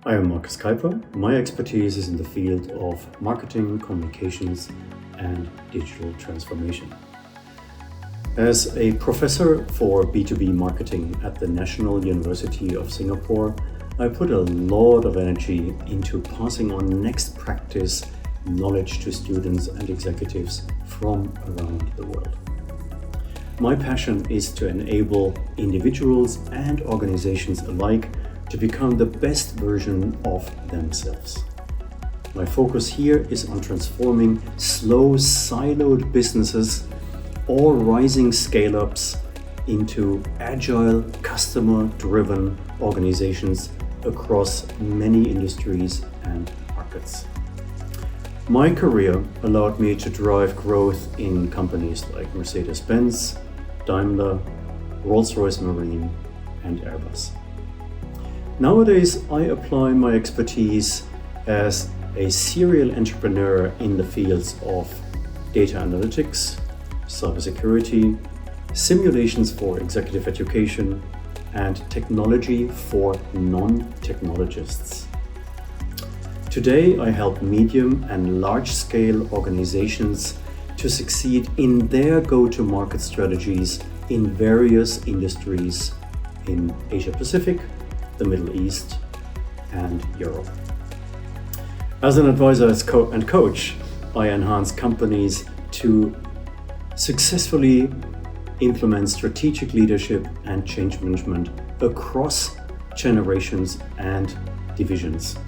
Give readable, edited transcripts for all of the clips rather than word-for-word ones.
I am Markus Keiper. My expertise is in the field of marketing, communications, and digital transformation. As a professor for B2B marketing at the National University of Singapore, I put a lot of energy into passing on next practice knowledge to students and executives from around the world. My passion is to enable individuals and organizations alike to become the best version of themselves. My focus here is on transforming slow, siloed businesses or rising scale-ups into agile, customer-driven organizations across many industries and markets. My career allowed me to drive growth in companies like Mercedes-Benz, Daimler, Rolls-Royce Marine, and Airbus. Nowadays, I apply my expertise as a serial entrepreneur in the fields of data analytics, cybersecurity, simulations for executive education, and technology for non-technologists. Today, I help medium and large-scale organizations to succeed in their go-to-market strategies in various industries in Asia-Pacific, the Middle East, and Europe. As an advisor and coach, I enhance companies to successfully implement strategic leadership and change management across generations and divisions.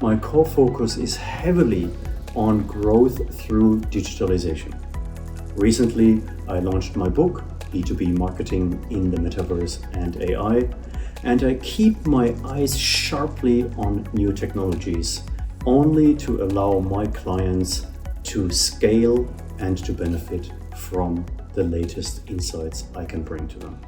My core focus is heavily on growth through digitalization. Recently, I launched my book, B2B Marketing in the Metaverse and AI, and I keep my eyes sharply on new technologies, only to allow my clients to scale and to benefit from the latest insights I can bring to them.